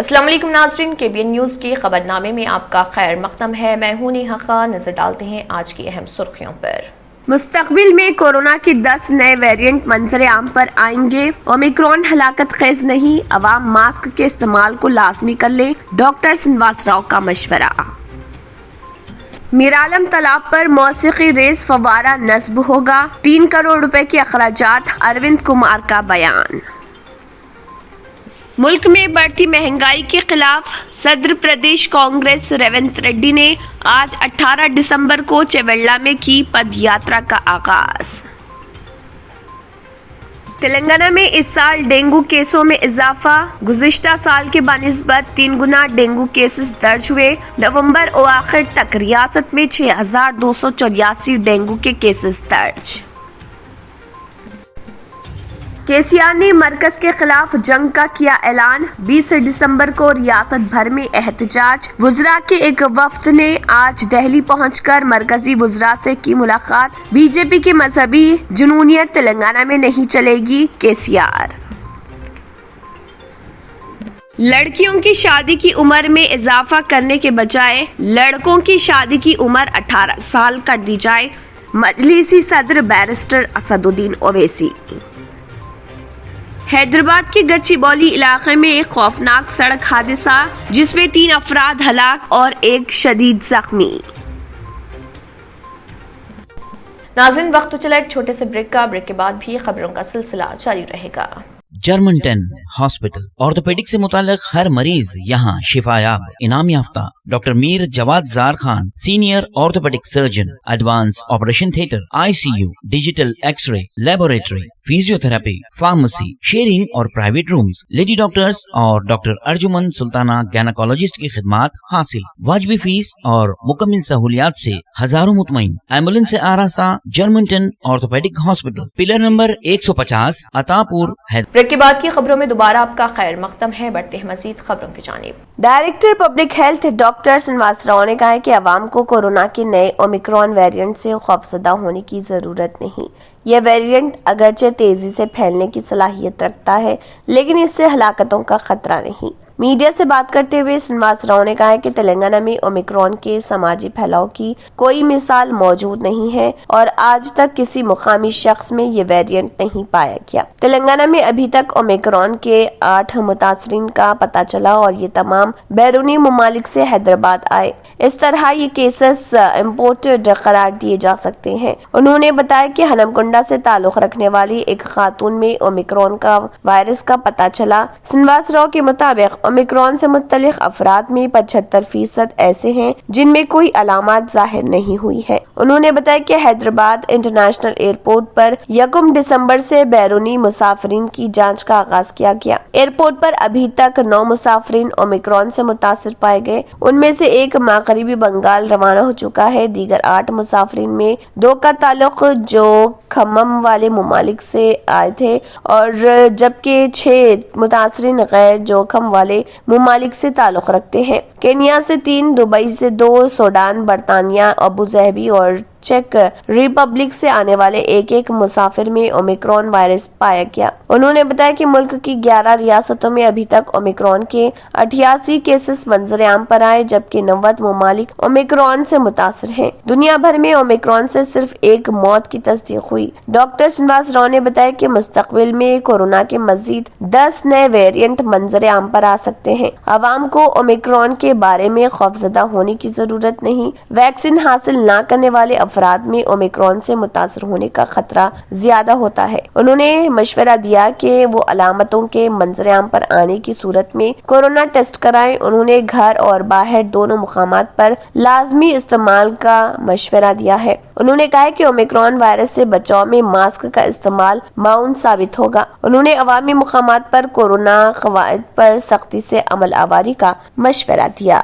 السلام علیکم ناظرین، KBN نیوز کی خبرنامے میں آپ کا خیر مقدم ہے۔ میں ہوں نیہا خان۔ نظر ڈالتے ہیں آج کی اہم سرخیوں پر۔ مستقبل میں کورونا کے 10 نئے ویریئنٹ منظر عام پر آئیں گے۔ اومیکرون ہلاکت خیز نہیں، عوام ماسک کے استعمال کو لازمی کر لیں، ڈاکٹر سنواس راؤ کا مشورہ۔ میرالم تالاب پر موسیقی ریز فوارہ نصب ہوگا، 3 کروڑ روپے کے اخراجات، اروند کمار کا بیان۔ ملک میں بڑھتی مہنگائی کے خلاف صدر پردیش کانگریس ریونت ریڈی نے آج 18 دسمبر کو چیوڑلہ میں کی پد یاترا کا آغاز۔ تلنگانہ میں اس سال ڈینگو کیسوں میں اضافہ، گزشتہ سال کے بنسبت 3 گنا ڈینگو کیسز درج ہوئے۔ نومبر اواخر تک ریاست میں 6284 ڈینگو کے کیسز درج۔ KCR نے مرکز کے خلاف جنگ کا کیا اعلان، 20 دسمبر کو ریاست بھر میں احتجاج۔ وزراء کے ایک وفد نے آج دہلی پہنچ کر مرکزی وزراء سے کی ملاقات۔ BJP کی مذہبی جنونیت تلنگانہ میں نہیں چلے گی، KCR۔ لڑکیوں کی شادی کی عمر میں اضافہ کرنے کے بجائے لڑکوں کی شادی کی عمر 18 سال کر دی جائے، مجلسی صدر بیرسٹر اسد الدین اویسی۔ حیدرآباد کے گچی باؤلی علاقے میں ایک خوفناک سڑک حادثہ، جس میں 3 افراد ہلاک اور 1 شدید زخمی۔ ناظرین، وقت تو چلا ایک چھوٹے سے بریک کا۔ بریک کے بعد بھی خبروں کا سلسلہ جاری رہے گا۔ جرمنٹن ہاسپٹل آرتھوپیڈک سے متعلق ہر مریض یہاں شفا یاب۔ انعام یافتہ ڈاکٹر میر جواد زار Khan, senior orthopaedic surgeon, advance operation theatre, ICU، digital X ray, laboratory, physio therapy, pharmacy, sharing اور پرائیویٹ رومز، لیڈی ڈاکٹرز اور ڈاکٹر ارجمن سلطانہ گینیکالوجسٹ کی خدمات حاصل۔ واجبی فیس اور مکمل سہولیات سے ہزاروں مطمئن۔ ایمبولینس سے آراستہ جرمنٹن orthopaedic hospital, pillar number 150، Attapur, break کے بعد کی خبروں میں دوبارہ آپ کا خیر مقدم ہے۔ بڑھتے ہیں مزید خبروں کی جانب۔ Director public health doctor Srinivas Rao نے کہا ہے کہ عوام کو کورونا کے نئے اومیکرون ویریئنٹ سے خوفزدہ ہونے کی ضرورت نہیں۔ یہ ویریئنٹ اگرچہ تیزی سے پھیلنے کی صلاحیت رکھتا ہے، لیکن اس سے ہلاکتوں کا خطرہ نہیں۔ میڈیا سے بات کرتے ہوئے سنواس راؤ نے کہا کہ تلنگانہ میں اومیکرون کے سماجی پھیلاؤ کی کوئی مثال موجود نہیں ہے اور آج تک کسی مقامی شخص میں یہ ویریئنٹ نہیں پایا گیا۔ تلنگانہ میں ابھی تک اومیکرون کے 8 متاثرین کا پتہ چلا اور یہ تمام بیرونی ممالک سے حیدرآباد آئے۔ اس طرح یہ کیسز امپورٹڈ قرار دیے جا سکتے ہیں۔ انہوں نے بتایا کہ ہنمکنڈا سے تعلق رکھنے والی ایک خاتون میں اومیکرون کا وائرس کا پتہ چلا۔ سنواس راؤ کے مطابق اومیکرون سے متعلق افراد میں 75% ایسے ہیں جن میں کوئی علامات ظاہر نہیں ہوئی ہے۔ انہوں نے بتایا کہ حیدرآباد انٹرنیشنل ایئرپورٹ پر 1 دسمبر سے بیرونی مسافرین کی جانچ کا آغاز کیا گیا۔ ایئرپورٹ پر ابھی تک 9 مسافرین اومیکرون سے متاثر پائے گئے، ان میں سے 1 مغربی بنگال روانہ ہو چکا ہے۔ دیگر 8 مسافرین میں 2 کا تعلق جو کھمم والے ممالک سے آئے تھے اور جبکہ 6 متاثرین غیر جوخم والے ممالک سے تعلق رکھتے ہیں۔ کینیا سے 3، دبئی سے 2، سوڈان، برطانیہ، ابوظہبی اور چیک ریپبلک سے آنے والے 1 مسافر میں اومیکرون وائرس پایا گیا۔ انہوں نے بتایا کہ ملک کی 11 ریاستوں میں ابھی تک اومیکرون کے 88 کیسز منظر عام پر آئے، جبکہ 90 ممالک اومیکرون سے متاثر ہیں۔ دنیا بھر میں اومیکرون سے صرف 1 موت کی تصدیق ہوئی۔ ڈاکٹر سنواس راؤ نے بتایا کہ مستقبل میں کورونا کے مزید 10 نئے ویریئنٹ منظر عام پر آ سکتے ہیں۔ عوام کو اومیکرون کے بارے میں خوفزدہ ہونے کی ضرورت نہیں۔ ویکسین حاصل نہ کرنے والے افراد میں اومیکرون سے متاثر ہونے کا خطرہ زیادہ ہوتا ہے۔ انہوں نے مشورہ دیا کہ وہ علامتوں کے منظر عام پر آنے کی صورت میں کورونا ٹیسٹ کرائیں۔ انہوں نے گھر اور باہر دونوں مقامات پر لازمی استعمال کا مشورہ دیا ہے۔ انہوں نے کہا کہ اومیکرون وائرس سے بچاؤ میں ماسک کا استعمال معاون ثابت ہوگا۔ انہوں نے عوامی مقامات پر کورونا قواعد پر سختی سے عمل آوری کا مشورہ دیا۔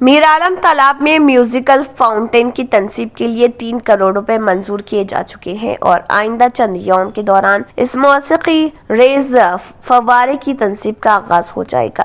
میرالم تالاب میں میوزیکل فاؤنٹین کی تنصیب کے لیے 3 کروڑ روپے منظور کیے جا چکے ہیں اور آئندہ چند یوم کے دوران اس موسیقی ریز فوارے کی تنصیب کا آغاز ہو جائے گا۔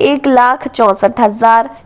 1,64,000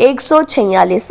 146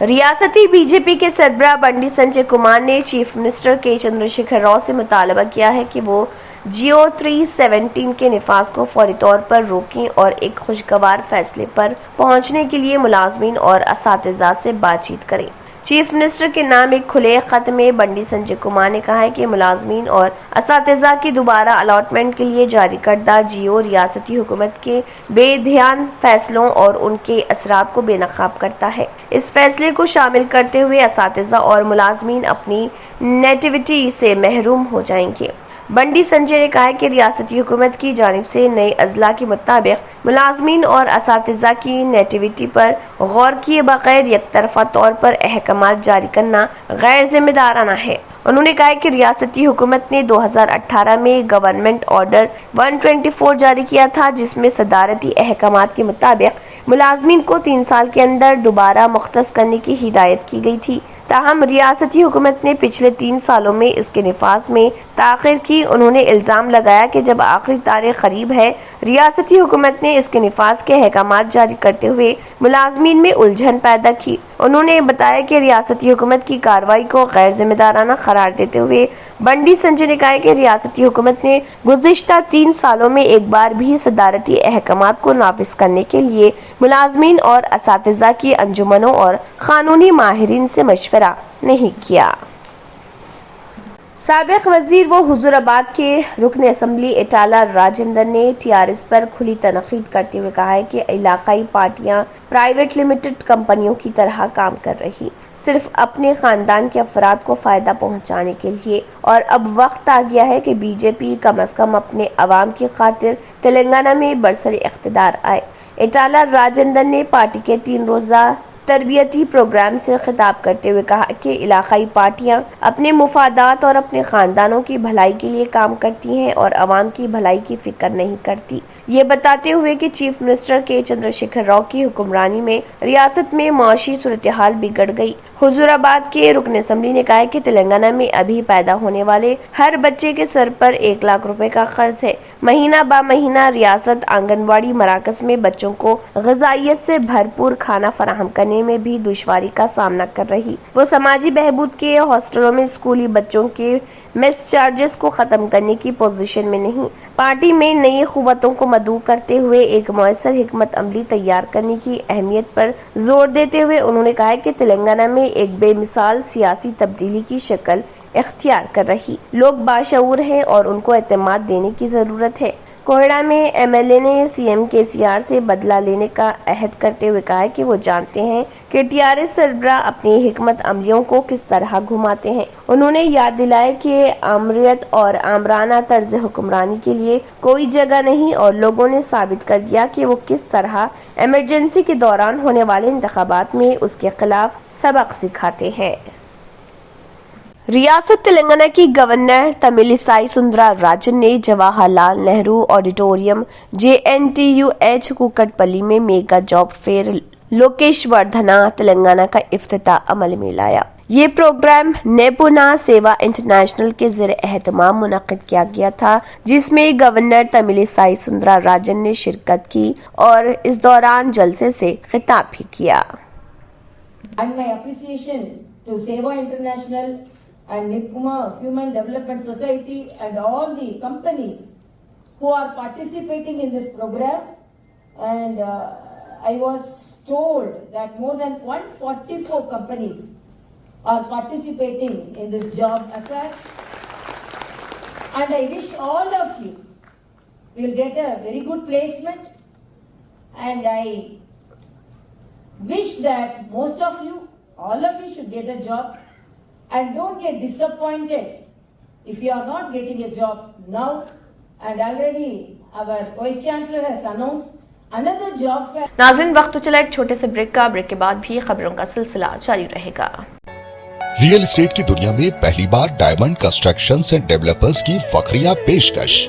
ریاستی بی جے پی کے سربراہ بنڈی سنجے کمار نے چیف منسٹر کے چندرشیکھر راؤ سے مطالبہ کیا ہے کہ وہ جیو 317 کے نفاذ کو فوری طور پر روکیں اور ایک خوشگوار فیصلے پر پہنچنے کے لیے ملازمین اور اساتذہ سے بات چیت کریں۔ چیف منسٹر کے نام ایک کھلے خط میں بنڈی سنجے کمار نے کہا ہے کہ ملازمین اور اساتذہ کی دوبارہ الاٹمنٹ کے لیے جاری کردہ جیو ریاستی حکومت کے بے دھیان فیصلوں اور ان کے اثرات کو بے نقاب کرتا ہے۔ اس فیصلے کو شامل کرتے ہوئے اساتذہ اور ملازمین اپنی نیٹیوٹی سے محروم ہو جائیں گے۔ بنڈی سنجے نے کہا کہ ریاستی حکومت کی جانب سے نئے اضلاع کے مطابق ملازمین اور اساتذہ کی نیٹیوٹی پر غور کیے بغیر یک طرفہ طور پر احکامات جاری کرنا غیر ذمہ دارانہ ہے۔ انہوں نے کہا کہ ریاستی حکومت نے 2018 میں گورنمنٹ آرڈر 124 جاری کیا تھا، جس میں صدارتی احکامات کے مطابق ملازمین کو 3 سال کے اندر دوبارہ مختص کرنے کی ہدایت کی گئی تھی۔ تاہم ریاستی حکومت نے پچھلے 3 سالوں میں اس کے نفاذ میں تاخیر کی۔ انہوں نے الزام لگایا کہ جب آخری تاریخ قریب ہے، ریاستی حکومت نے اس کے نفاذ کے احکامات جاری کرتے ہوئے ملازمین میں الجھن پیدا کی۔ انہوں نے بتایا کہ ریاستی حکومت کی کارروائی کو غیر ذمہ دارانہ قرار دیتے ہوئے بنڈی سنجے نے کہا کہ ریاستی حکومت نے گزشتہ 3 سالوں میں ایک بار بھی صدارتی احکامات کو نافذ کرنے کے لیے ملازمین اور اساتذہ کی انجمنوں اور قانونی ماہرین سے مشورہ نہیں کیا۔ سابق وزیر و حضور آباد کے رکن اسمبلی اٹالہ راجندر نے TRS پر کھلی تنقید کرتے ہوئے کہا ہے کہ علاقائی پارٹیاں پرائیویٹ لمیٹڈ کمپنیوں کی طرح کام کر رہی، صرف اپنے خاندان کے افراد کو فائدہ پہنچانے کے لیے، اور اب وقت آ گیا ہے کہ بی جے پی کم از کم اپنے عوام کی خاطر تلنگانہ میں برسر اقتدار آئے۔ اٹالہ راجندر نے پارٹی کے 3 روزہ تربیتی پروگرام سے خطاب کرتے ہوئے کہا کہ علاقائی پارٹیاں اپنے مفادات اور اپنے خاندانوں کی بھلائی کے لیے کام کرتی ہیں اور عوام کی بھلائی کی فکر نہیں کرتی۔ یہ بتاتے ہوئے کہ چیف منسٹر کے چندرشیکھر راؤ کی حکمرانی میں ریاست میں معاشی صورتحال بگڑ گئی۔ حضور آباد کے رکن اسمبلی نے کہا کہ تلنگانہ میں ابھی پیدا ہونے والے ہر بچے کے سر پر 1 لاکھ روپے کا قرض ہے۔ مہینہ با مہینہ ریاست آنگن واڑی مراکز میں بچوں کو غذائیت سے بھرپور کھانا فراہم کرنے میں بھی دشواری کا سامنا کر رہی۔ وہ سماجی بہبود کے ہاسٹلوں میں اسکولی بچوں کے میس چارجز کو ختم کرنے کی پوزیشن میں نہیں۔ پارٹی میں نئی قوتوں کو مدعو کرتے ہوئے ایک مؤثر حکمت عملی تیار کرنے کی اہمیت پر زور دیتے ہوئے انہوں نے کہا کہ تلنگانہ میں ایک بے مثال سیاسی تبدیلی کی شکل اختیار کر رہی لوگ باشعور ہیں اور ان کو اعتماد دینے کی ضرورت ہے۔ کوئٹہ میں MLA نے CM KCR سے بدلہ لینے کا عہد کرتے ہوئے کہا کہ وہ جانتے ہیں کہ TRS سربراہ اپنی حکمت عملیوں کو کس طرح گھماتے ہیں۔ انہوں نے یاد دلایا کہ آمریت اور آمرانہ طرز حکمرانی کے لیے کوئی جگہ نہیں اور لوگوں نے ثابت کر دیا کہ وہ کس طرح ایمرجنسی کے دوران ہونے والے انتخابات میں اس کے خلاف سبق سکھاتے ہیں۔ ریاست تلنگانہ کی گورنر تملسائی سندرا راجن نے Jawahar Lal Nehru auditorium JNTUH Kukatpally میں mega job fair Lokesh Vardhana Telangana کا افتتاح عمل میں لایا۔ یہ پروگرام نیپونا سیوا انٹرنیشنل کے زیر اہتمام منعقد کیا گیا تھا، جس میں گورنر تملسائی سندرا راجن نے شرکت کی اور اس دوران جلسے سے خطاب بھی کیا۔ And my appreciation to Seva International and Nipuma Human Development Society and all the companies who are participating in this program. And I was told that more than 144 companies are participating in this job affair. And I wish all of you will get a very good placement. And I wish that most of you, all of you should get a job. And don't get disappointed if you are not getting a job now. And already our Vice Chancellor has announced another job fair. ناظرین وقت تو چلا ایک چھوٹے سے break کا، break کے بعد بھی خبروں کا سلسلہ جاری رہے گا۔ ریئل اسٹیٹ کی دنیا میں پہلی بار ڈائمنڈ کنسٹرکشنز اینڈ ڈیولپرز کی فخریہ پیشکش